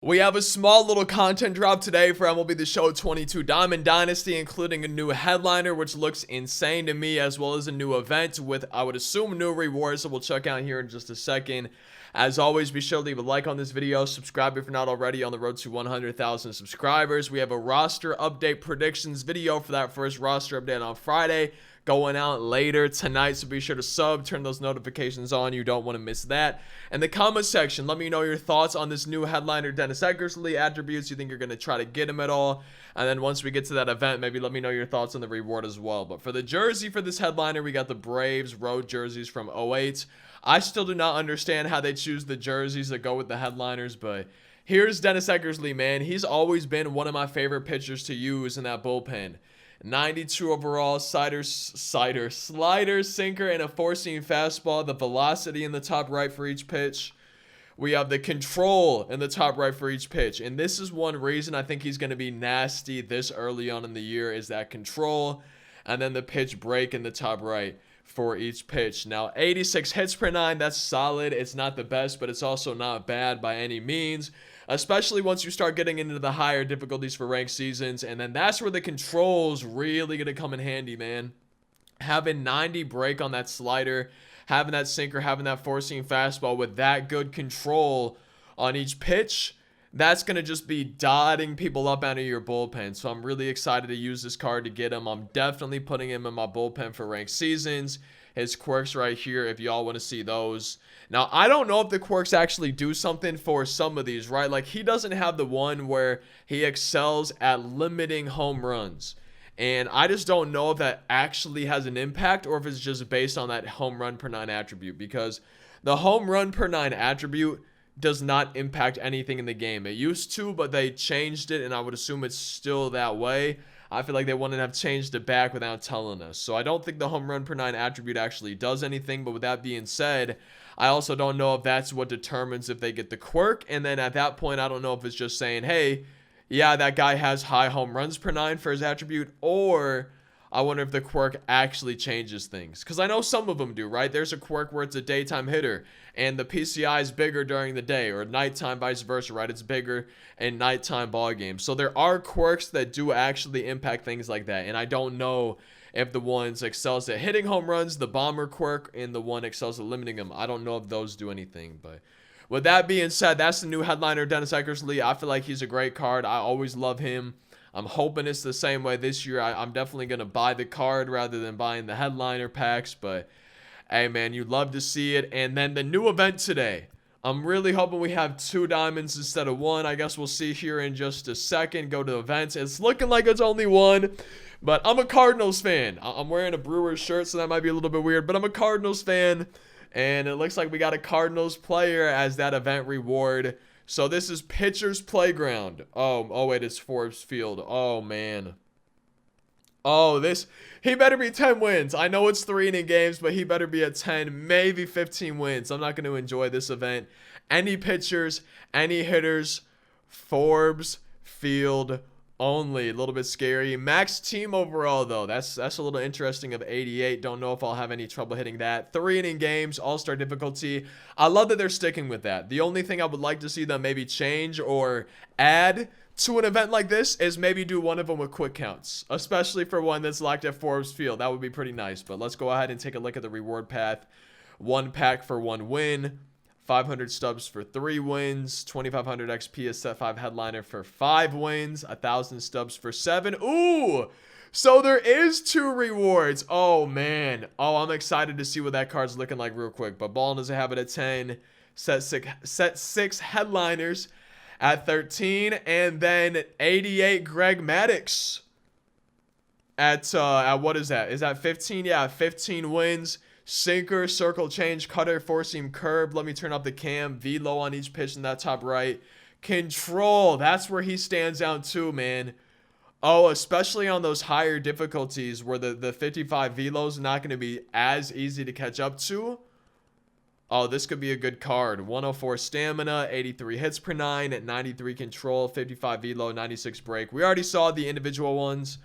We have a small little content drop today for MLB The Show 22 Diamond Dynasty, including a new headliner, which looks insane to me, as well as a new event with, I would assume, new rewards, so we'll check out here in just a second. As always, be sure to leave a like on this video, subscribe if you're not already, on the road to 100,000 subscribers. We have a roster update predictions video for that first roster update on Friday, going out later tonight, so be sure to sub, turn those notifications on, you don't want to miss that. In the comment section, let me know your thoughts on this new headliner, Dennis Eckersley, attributes you think you're going to try to get him at all, and then once we get to that event, maybe let me know your thoughts on the reward as well. But for the jersey for this headliner, we got the Braves road jerseys from 08. I still do not understand how they choose the jerseys that go with the headliners, but here's Dennis Eckersley, man. He's always been one of my favorite pitchers to use in that bullpen. 92 overall, slider, sinker, and a four-seam fastball. The velocity in the top right for each pitch. We have the control in the top right for each pitch. And this is one reason I think he's going to be nasty this early on in the year, is that control. And then the pitch break in the top right for each pitch. Now, 86 hits per nine, that's solid. It's not the best, but it's also not bad by any means, especially once you start getting into the higher difficulties for ranked seasons. And then that's where the control's really going to come in handy, man. Having 90 break on that slider, having that sinker, having that four-seam fastball with that good control on each pitch, that's going to just be dotting people up out of your bullpen. So I'm really excited to use this card to get him. I'm definitely putting him in my bullpen for ranked seasons. His quirks right here, if y'all want to see those. Now, I don't know if the quirks actually do something for some of these, right? Like, he doesn't have the one where he excels at limiting home runs. And I just don't know if that actually has an impact or if it's just based on that home run per nine attribute. Because the home run per nine attribute does not impact anything in the game. It used to, but they changed it, and I would assume it's still that way. I feel like they wouldn't have changed it back without telling us. So I don't think the home run per nine attribute actually does anything. But with that being said, I also don't know if that's what determines if they get the quirk. And then at that point, I don't know if it's just saying, hey, yeah, that guy has high home runs per nine for his attribute, or I wonder if the quirk actually changes things. Because I know some of them do, right? There's a quirk where it's a daytime hitter and the PCI is bigger during the day, or nighttime vice versa, right? It's bigger in nighttime ball games. So there are quirks that do actually impact things like that. And I don't know if the ones excels at hitting home runs, the bomber quirk, and the one excels at limiting them. I don't know if those do anything. But with that being said, that's the new headliner, Dennis Eckersley. I feel like he's a great card. I always love him. I'm hoping it's the same way this year. I'm definitely going to buy the card rather than buying the headliner packs. But, hey, man, you'd love to see it. And then the new event today. I'm really hoping we have 2 diamonds instead of 1. I guess we'll see here in just a second. Go to events. It's looking like it's only 1. But I'm a Cardinals fan. I'm wearing a Brewers shirt, so that might be a little bit weird. But I'm a Cardinals fan. And it looks like we got a Cardinals player as that event reward. So this is Pitcher's Playground. Oh wait, it's Forbes Field. Oh, man. Oh, he better be 10 wins. I know it's 3 inning games, but he better be at 10, maybe 15 wins. I'm not going to enjoy this event. Any pitchers, any hitters, Forbes Field only. A little bit scary. Max team overall, though. That's a little interesting of 88. Don't know if I'll have any trouble hitting that. 3 inning games, all-star difficulty. I love that they're sticking with that. The only thing I would like to see them maybe change or add to an event like this is maybe do one of them with quick counts, especially for one that's locked at Forbes Field. That would be pretty nice. But let's go ahead and take a look at the reward path. 1 pack for 1 win. 500 stubs for 3 wins, 2,500 XP is set 5 headliner for 5 wins, 1,000 stubs for 7. Ooh, so there is 2 rewards. Oh, man. Oh, I'm excited to see what that card's looking like real quick. But Ball doesn't have it at 10, set 6 headliners at 13, and then 88 Greg MADDUX at what is that? Is that 15? Yeah, 15 wins. Sinker, circle change, cutter, four-seam curve. Let me turn up the cam. Velo on each pitch in that top right. Control. That's where he stands out too, man. Oh, especially on those higher difficulties where the 55 velo's not going to be as easy to catch up to. Oh, this could be a good card. 104 stamina, 83 hits per 9, at 93 control, 55 velo, 96 break. We already saw the individual ones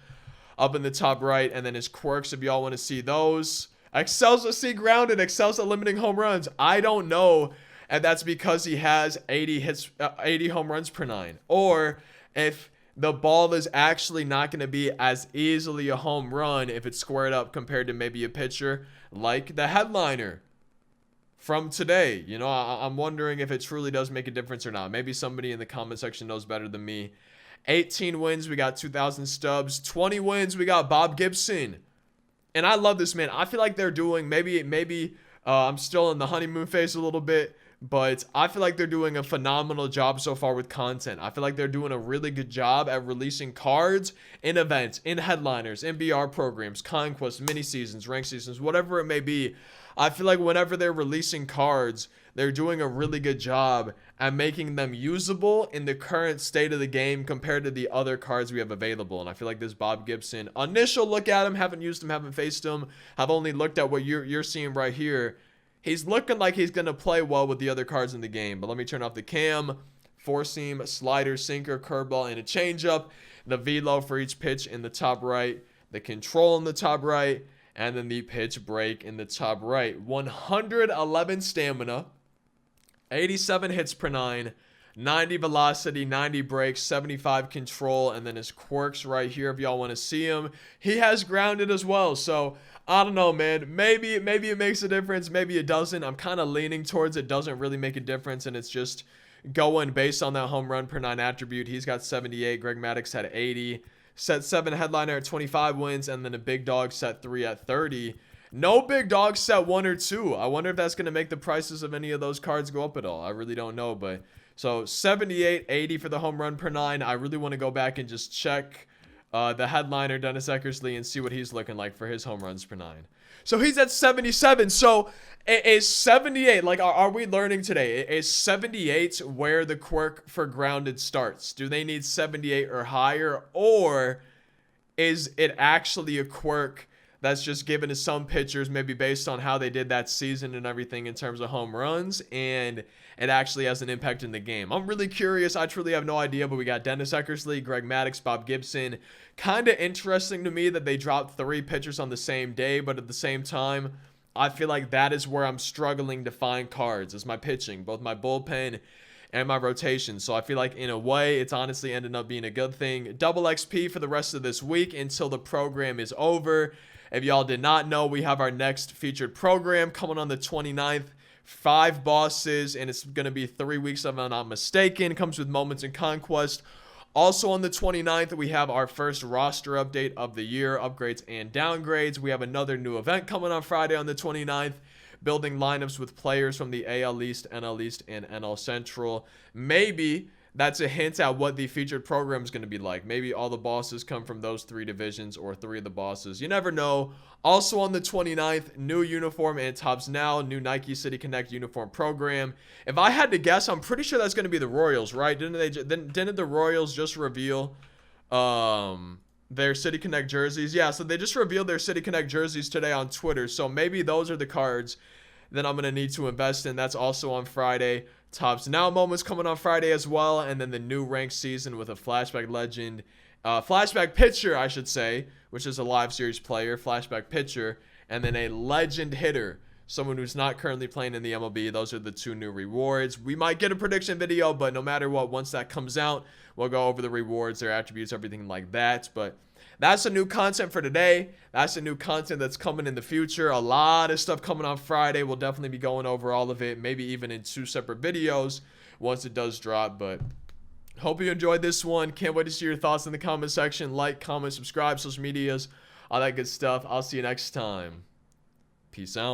up in the top right, and then his quirks if y'all want to see those. Excels at see grounded, excels at limiting home runs. I don't know and that's because he has 80 hits, 80 home runs per 9. Or if the ball is actually not going to be as easily a home run if it's squared up compared to maybe a pitcher like the headliner from today. You know, I'm wondering if it truly does make a difference or not. Maybe somebody in the comment section knows better than me. 18 wins, we got 2,000 stubs. 20 wins, we got Bob Gibson. And I love this man. I feel like they're doing, maybe I'm still in the honeymoon phase a little bit, but I feel like they're doing a phenomenal job so far with content. I feel like they're doing a really good job at releasing cards in events, in headliners, in BR programs, conquests, mini seasons, ranked seasons, whatever it may be. I feel like whenever they're releasing cards, they're doing a really good job at making them usable in the current state of the game compared to the other cards we have available. And I feel like this Bob Gibson, initial look at him, haven't used him, haven't faced him, have only looked at what you're seeing right here. He's looking like he's going to play well with the other cards in the game. But let me turn off the cam. Four seam, slider, sinker, curveball, and a changeup. The velo for each pitch in the top right. The control in the top right. And then the pitch break in the top right. 111 stamina. 87 hits per 9. 90 velocity, 90 breaks, 75 control, and then his quirks right here if y'all want to see him. He has grounded as well, so I don't know, man. Maybe it makes a difference, maybe it doesn't. I'm kind of leaning towards it doesn't really make a difference, and it's just going based on that home run per 9 attribute. He's got 78, Greg Maddux had 80, set 7 headliner at 25 wins, and then a big dog set 3 at 30. No big dog set 1 or 2. I wonder if that's going to make the prices of any of those cards go up at all. I really don't know, but so 78, 80 for the home run per 9. I really want to go back and just check the headliner, Dennis Eckersley, and see what he's looking like for his home runs per 9. So he's at 77. So is 78, like, are we learning today? Is 78 where the quirk for grounded starts? Do they need 78 or higher? Or is it actually a quirk that's just given to some pitchers, maybe based on how they did that season and everything in terms of home runs, and it actually has an impact in the game? I'm really curious. I truly have no idea, but we got Dennis Eckersley, Greg Maddux, Bob Gibson. Kind of interesting to me that they dropped 3 pitchers on the same day, but at the same time, I feel like that is where I'm struggling to find cards, is my pitching, both my bullpen and my rotation. So I feel like in a way, it's honestly ended up being a good thing. Double XP for the rest of this week until the program is over. If y'all did not know, we have our next featured program coming on the 29th. 5 bosses, and it's going to be 3 weeks if I'm not mistaken. Comes with moments and conquest. Also on the 29th, we have our first roster update of the year, upgrades and downgrades. We have another new event coming on Friday on the 29th, building lineups with players from the AL East, NL East, and NL Central. Maybe that's a hint at what the featured program is going to be like. Maybe all the bosses come from those 3 divisions, or 3 of the bosses. You never know. Also on the 29th, new uniform and Topps Now, new Nike City Connect uniform program. If I had to guess, I'm pretty sure that's going to be the Royals, right? Didn't the Royals just reveal their City Connect jerseys? Yeah, so they just revealed their City Connect jerseys today on Twitter. So maybe those are the cards that I'm going to need to invest in. That's also on Friday. Topps Now moments coming on Friday as well, and then the new ranked season with a flashback legend, flashback pitcher, I should say, which is a live series player, flashback pitcher, and then a legend hitter, someone who's not currently playing in the MLB. Those are the 2 new rewards. We might get a prediction video, but no matter what, once that comes out, we'll go over the rewards, their attributes, everything like that. But that's the new content for today. That's the new content that's coming in the future. A lot of stuff coming on Friday. We'll definitely be going over all of it, maybe even in 2 separate videos once it does drop. But hope you enjoyed this one. Can't wait to see your thoughts in the comment section. Like, comment, subscribe, social medias, all that good stuff. I'll see you next time. Peace out.